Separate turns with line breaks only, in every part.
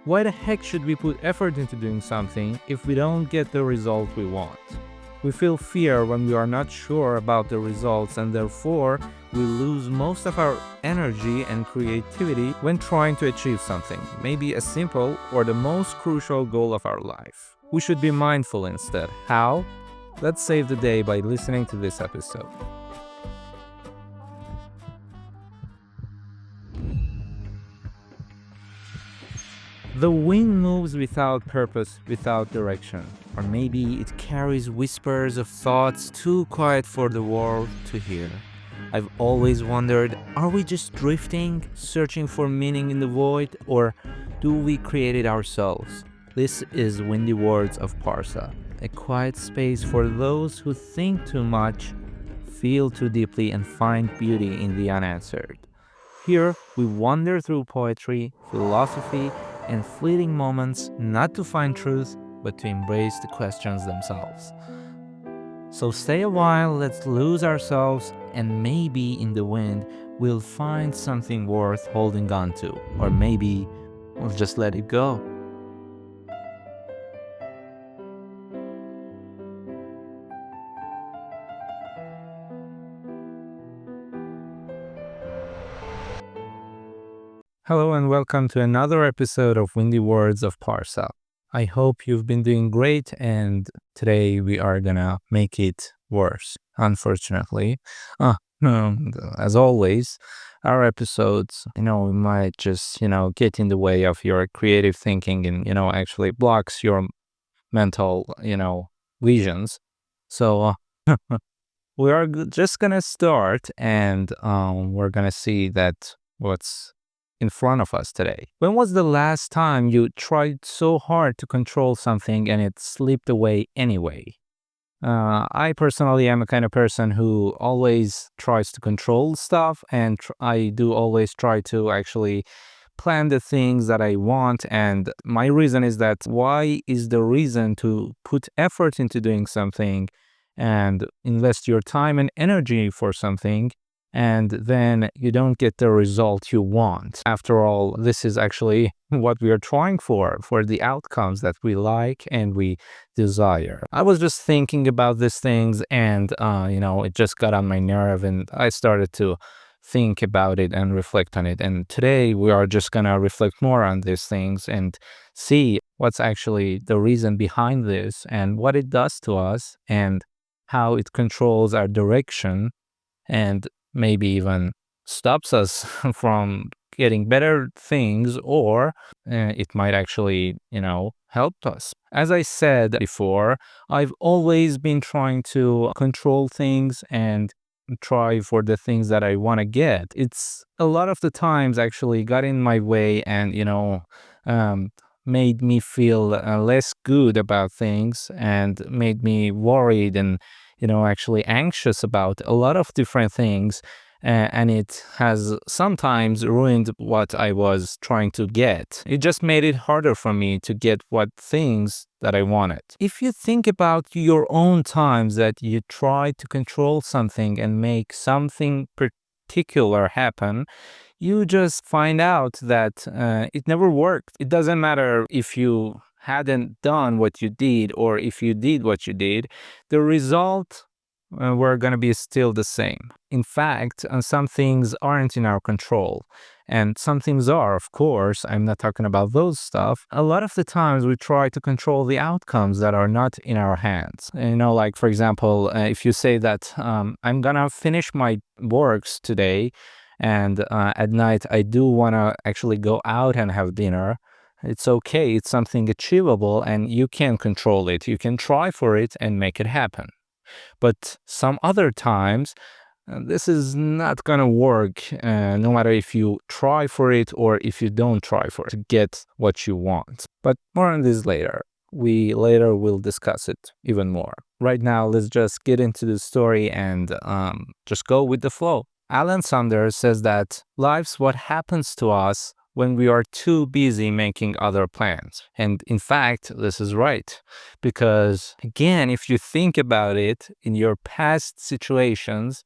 Why the heck should we put effort into doing something if we don't get the result we want? We feel fear when we are not sure about the results, and therefore we lose most of our energy and creativity when trying to achieve something, maybe a simple or the most crucial goal of our life. We should be mindful instead. How? Let's save the day by listening to this episode. The wind moves without purpose, without direction. Or maybe it carries whispers of thoughts too quiet for the world to hear. I've always wondered, are we just drifting, searching for meaning in the void, or do we create it ourselves? This is Windy Words of Parsa, a quiet space for those who think too much, feel too deeply, and find beauty in the unanswered. Here, we wander through poetry, philosophy, and fleeting moments, not to find truth, but to embrace the questions themselves. So stay a while, let's lose ourselves, and maybe in the wind, we'll find something worth holding on to. Or maybe we'll just let it go. Hello and welcome to another episode of Windy Words of Parsa. I hope you've been doing great, and today we are gonna make it worse, unfortunately. As always, our episodes, might just, get in the way of your creative thinking and, actually blocks your mental, visions. So we are just gonna start, and we're gonna see that what's in front of us today. When was the last time you tried so hard to control something and it slipped away anyway? I personally am a kind of person who always tries to control stuff, and I do always try to actually plan the things that I want. And my reason is that why is the reason to put effort into doing something and invest your time and energy for something, and then you don't get the result you want? After all, this is actually what we are trying for the outcomes that we like and we desire. I was just thinking about these things, and it just got on my nerve, and I started to think about it and reflect on it. And today we are just gonna reflect more on these things and see what's actually the reason behind this and what it does to us and how it controls our direction and maybe even stops us from getting better things, or it might actually, help us. As I said before, I've always been trying to control things and try for the things that I want to get. It's a lot of the times actually got in my way and, um, made me feel less good about things and made me worried and, actually anxious about a lot of different things. And it has sometimes ruined what I was trying to get. It just made it harder for me to get what things that I wanted. If you think about your own times that you try to control something and make something particular happen, you just find out that it never worked. It doesn't matter if you hadn't done what you did or if you did what you did, the result were going to be still the same. In fact, some things aren't in our control, and some things are, of course. I'm not talking about those stuff. A lot of the times we try to control the outcomes that are not in our hands. Like, for example, if you say that I'm going to finish my works today, and at night I do want to actually go out and have dinner, it's okay. It's something achievable, and you can control it. You can try for it and make it happen. But some other times, this is not gonna work, no matter if you try for it or if you don't try for it to get what you want. But more on this later. We later will discuss it even more. Right now, let's just get into the story and just go with the flow. Alan Saunders says that life's what happens to us when we are too busy making other plans. And in fact, this is right. Because again, if you think about it, in your past situations,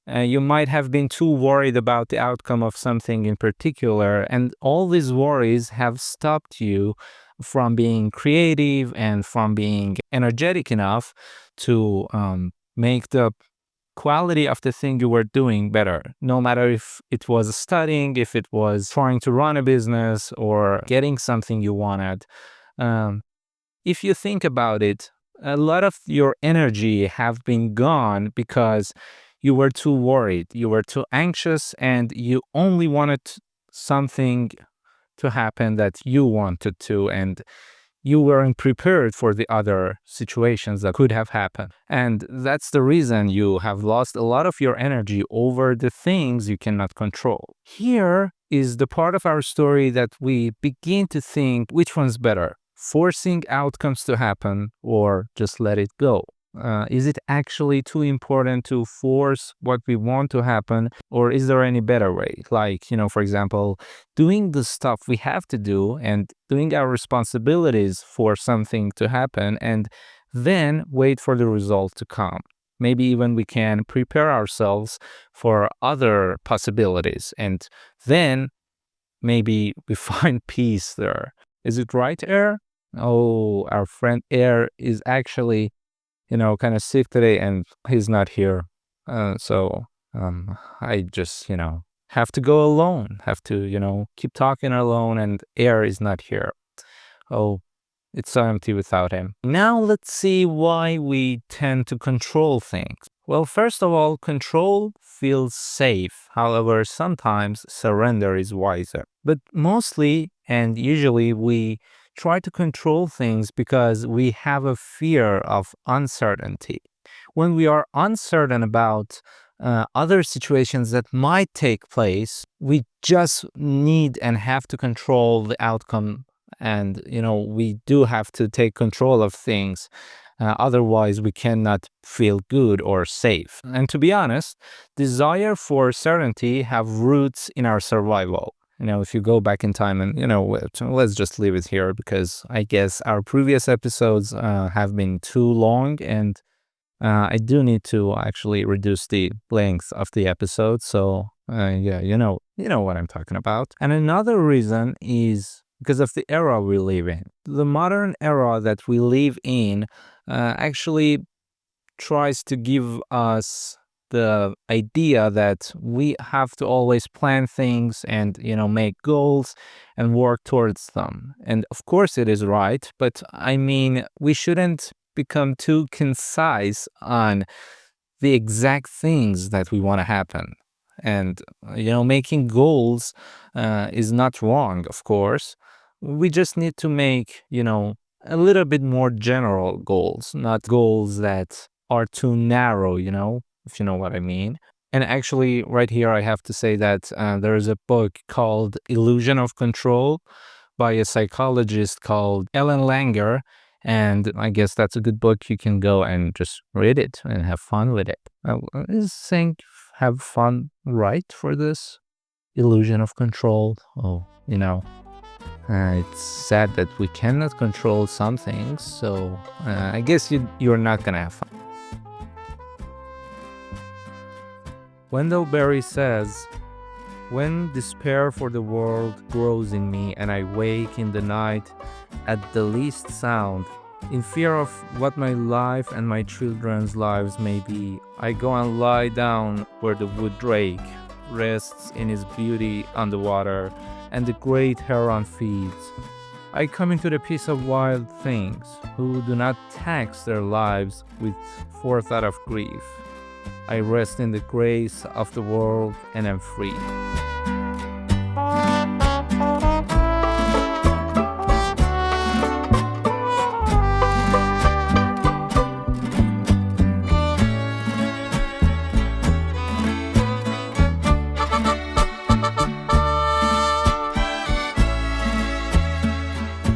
You might have been too worried about the outcome of something in particular, and all these worries have stopped you from being creative and from being energetic enough to make the quality of the thing you were doing better, no matter if it was studying, if it was trying to run a business or getting something you wanted. Um, if you think about it, a lot of your energy have been gone because you were too worried, you were too anxious, and you only wanted something to happen that you wanted to, and you weren't prepared for the other situations that could have happened. And that's the reason you have lost a lot of your energy over the things you cannot control. Here is the part of our story that we begin to think which one's better, forcing outcomes to happen or just let it go. Is it actually too important to force what we want to happen, or is there any better way? Like, for example, doing the stuff we have to do and doing our responsibilities for something to happen and then wait for the result to come. Maybe even we can prepare ourselves for other possibilities and then maybe we find peace there. Is it right, Air? Oh, our friend Air is actually kind of sick today and he's not here. So I just, have to go alone, have to, keep talking alone and Air is not here. Oh, it's so empty without him. Now let's see why we tend to control things. Well, first of all, control feels safe. However, sometimes surrender is wiser. But mostly and usually we try to control things because we have a fear of uncertainty. When we are uncertain about other situations that might take place, we just need and have to control the outcome. And, we do have to take control of things. Otherwise, we cannot feel good or safe. And to be honest, desire for certainty have roots in our survival. If you go back in time and, let's just leave it here because I guess our previous episodes have been too long and I do need to actually reduce the length of the episode. So, yeah, you know what I'm talking about. And another reason is because of the era we live in. The modern era that we live in actually tries to give us the idea that we have to always plan things and make goals and work towards them. And of course it is right, but I mean we shouldn't become too concise on the exact things that we want to happen. And making goals is not wrong, of course. We just need to make a little bit more general goals, not goals that are too narrow, if you know what I mean. And actually, right here, I have to say that there is a book called Illusion of Control by a psychologist called Ellen Langer. And I guess that's a good book. You can go and just read it and have fun with it. Is saying have fun right for this? Illusion of control. Oh, it's sad that we cannot control some things, so I guess you're not gonna have fun. Wendell Berry says, "When despair for the world grows in me and I wake in the night at the least sound, in fear of what my life and my children's lives may be, I go and lie down where the wood drake rests in his beauty on the water and the great heron feeds. I come into the peace of wild things who do not tax their lives with forethought of grief. I rest in the grace of the world and am free."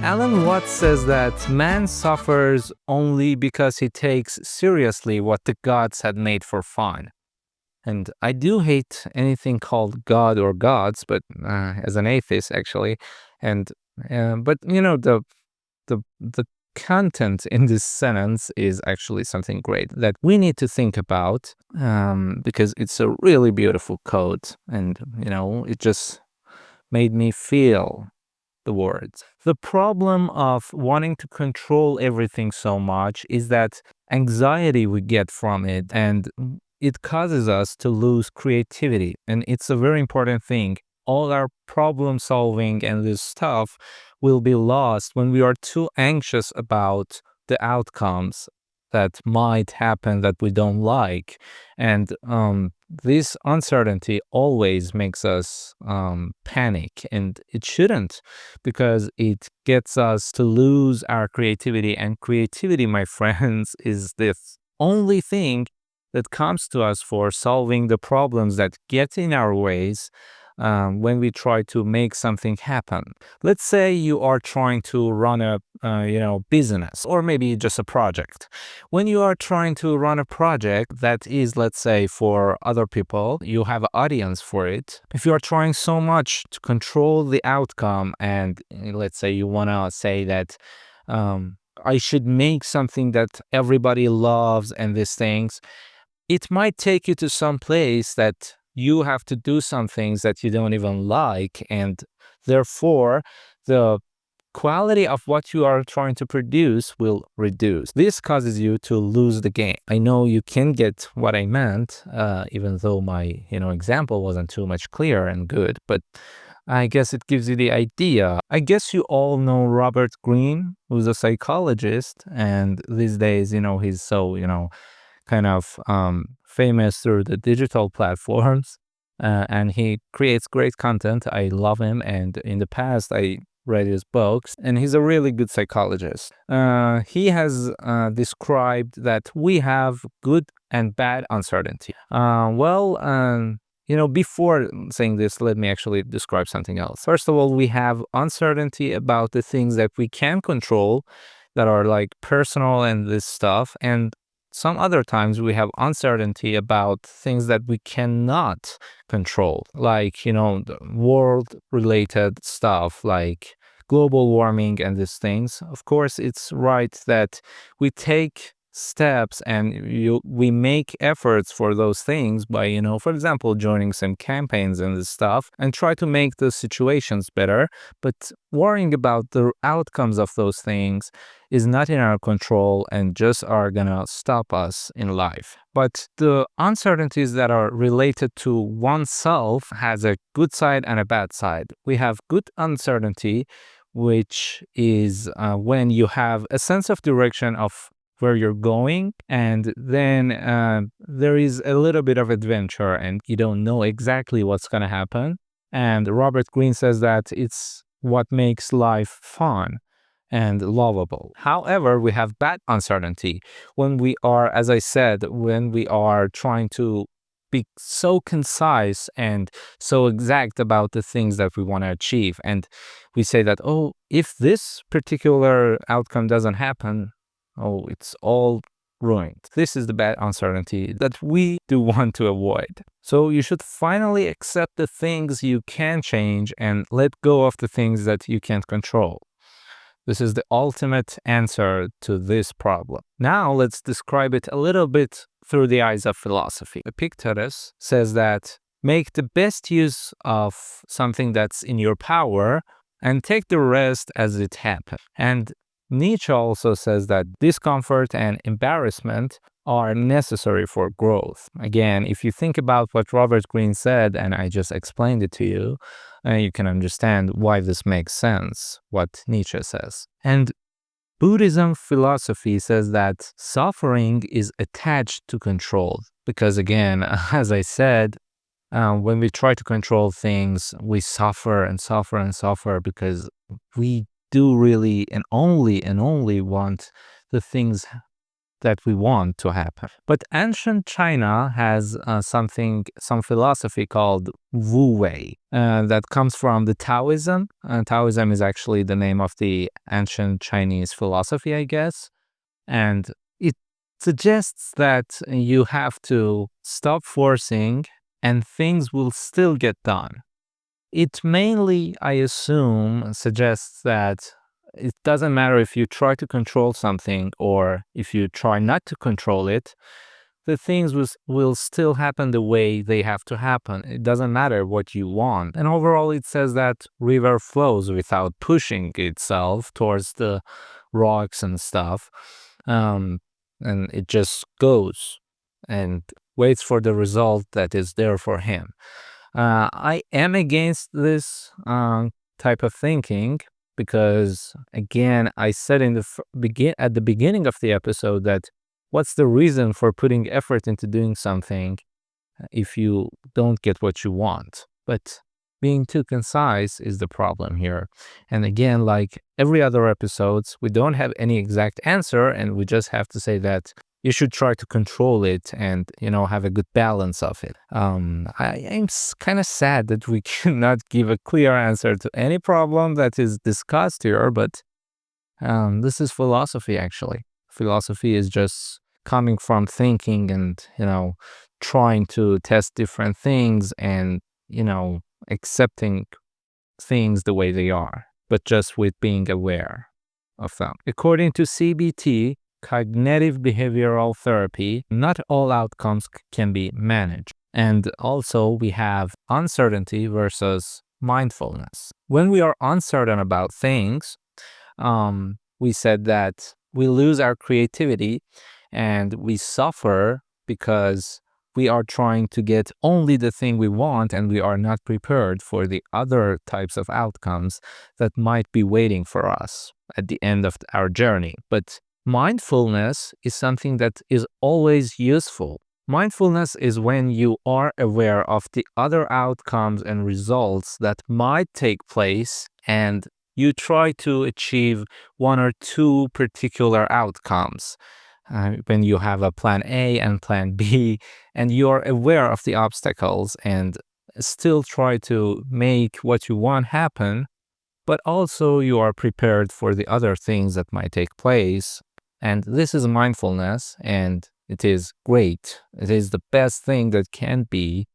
Alan Watts says that man suffers only because he takes seriously what the gods had made for fun. And I do hate anything called God or gods, but as an atheist, actually. And but the content in this sentence is actually something great that we need to think about, because it's a really beautiful quote, and it just made me feel the words. The problem of wanting to control everything so much is that anxiety we get from it, and it causes us to lose creativity. And it's a very important thing. All our problem solving and this stuff will be lost when we are too anxious about the outcomes that might happen that we don't like. And this uncertainty always makes us panic, and it shouldn't, because it gets us to lose our creativity. And creativity, my friends, is the only thing that comes to us for solving the problems that get in our ways when we try to make something happen. Let's say you are trying to run a business, or maybe just a project. When you are trying to run a project that is, let's say, for other people, you have an audience for it. If you are trying so much to control the outcome, and let's say you want to say that I should make something that everybody loves and these things, it might take you to some place that you have to do some things that you don't even like, and therefore the quality of what you are trying to produce will reduce. This causes you to lose the game. I know you can get what I meant, even though my example wasn't too much clear and good, but I guess it gives you the idea. I guess you all know Robert Greene, who's a psychologist, and these days, he's so, kind of famous through the digital platforms, and he creates great content. I love him, and in the past I read his books, and he's a really good psychologist. He has described that we have good and bad uncertainty. Before saying this, let me actually describe something else. First of all, we have uncertainty about the things that we can control, that are like personal and this stuff, and some other times we have uncertainty about things that we cannot control, like, the world related stuff like global warming and these things. Of course, it's right that we take steps and we make efforts for those things by, for example, joining some campaigns and this stuff, and try to make the situations better. But worrying about the outcomes of those things is not in our control and just are gonna stop us in life. But the uncertainties that are related to oneself has a good side and a bad side. We have good uncertainty, which is when you have a sense of direction of where you're going, and then there is a little bit of adventure and you don't know exactly what's going to happen. And Robert Greene says that it's what makes life fun and lovable. However, we have bad uncertainty when we are, as I said, when we are trying to be so concise and so exact about the things that we want to achieve. And we say that, oh, if this particular outcome doesn't happen, oh, it's all ruined. This is the bad uncertainty that we do want to avoid. So you should finally accept the things you can change and let go of the things that you can't control. This is the ultimate answer to this problem. Now let's describe it a little bit through the eyes of philosophy. Epictetus says that make the best use of something that's in your power and take the rest as it happens. And Nietzsche also says that discomfort and embarrassment are necessary for growth. Again, if you think about what Robert Greene said, and I just explained it to you, you can understand why this makes sense, what Nietzsche says. And Buddhism philosophy says that suffering is attached to control. Because again, as I said, when we try to control things, we suffer and suffer and suffer because we do really and only want the things that we want to happen. But ancient China has some philosophy called Wu-Wei that comes from the Taoism. Taoism is actually the name of the ancient Chinese philosophy, I guess. And it suggests that you have to stop forcing and things will still get done. It mainly, I assume, suggests that it doesn't matter if you try to control something or if you try not to control it, the things will still happen the way they have to happen. It doesn't matter what you want. And overall, it says that river flows without pushing itself towards the rocks and stuff. And it just goes and waits for the result that is there for him. I am against this type of thinking because, again, I said in at the beginning of the episode that what's the reason for putting effort into doing something if you don't get what you want? But being too concise is the problem here. And again, like every other episodes, we don't have any exact answer, and we just have to say that you should try to control it and, have a good balance of it. I'm kind of sad that we cannot give a clear answer to any problem that is discussed here, but this is philosophy, actually. Philosophy is just coming from thinking and, trying to test different things and, accepting things the way they are, but just with being aware of them. According to CBT, cognitive behavioral therapy, not all outcomes can be managed. And also, we have uncertainty versus mindfulness. When we are uncertain about things, we said that we lose our creativity and we suffer because we are trying to get only the thing we want and we are not prepared for the other types of outcomes that might be waiting for us at the end of our journey. But mindfulness is something that is always useful. Mindfulness is when you are aware of the other outcomes and results that might take place and you try to achieve one or two particular outcomes. When you have a plan A and plan B, and you're aware of the obstacles and still try to make what you want happen, but also you are prepared for the other things that might take place. And this is mindfulness, and it is great. It is the best thing that can be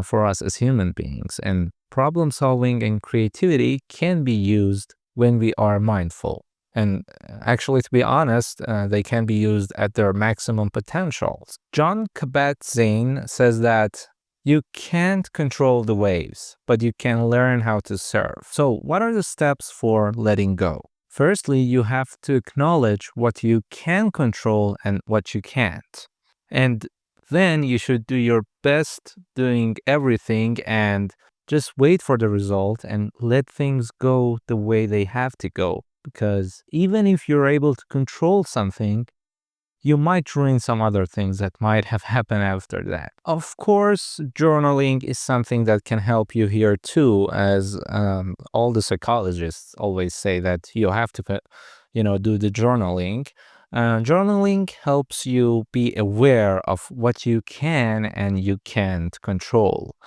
for us as human beings. And problem solving and creativity can be used when we are mindful. And actually, to be honest, they can be used at their maximum potentials. John Kabat-Zinn says that you can't control the waves, but you can learn how to surf. So what are the steps for letting go? Firstly, you have to acknowledge what you can control and what you can't. And then you should do your best doing everything and just wait for the result and let things go the way they have to go. Because even if you're able to control something, you might ruin some other things that might have happened after that. Of course, journaling is something that can help you here too, as all the psychologists always say that you have to, do the journaling. Journaling helps you be aware of what you can and you can't control.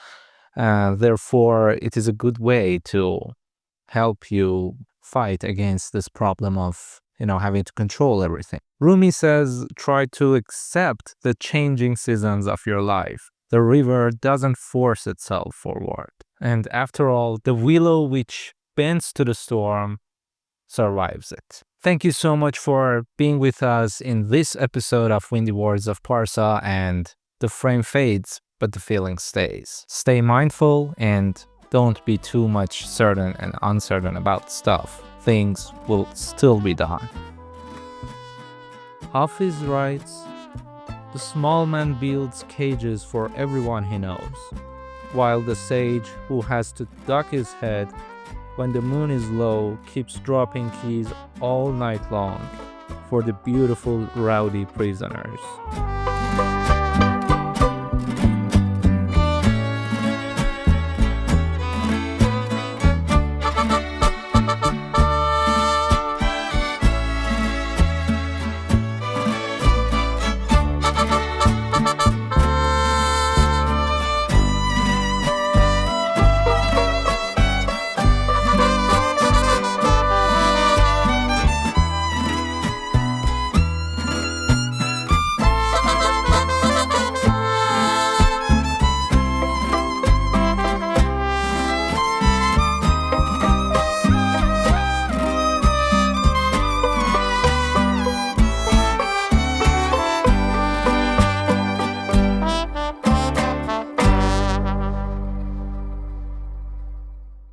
Therefore, it is a good way to help you fight against this problem of, having to control everything. Rumi says, try to accept the changing seasons of your life. The river doesn't force itself forward. And after all, the willow which bends to the storm survives it. Thank you so much for being with us in this episode of Windy Words of Parsa, and the frame fades, but the feeling stays. Stay mindful and don't be too much certain and uncertain about stuff. Things will still be done. Hafiz writes, the small man builds cages for everyone he knows, while the sage who has to duck his head when the moon is low keeps dropping keys all night long for the beautiful rowdy prisoners.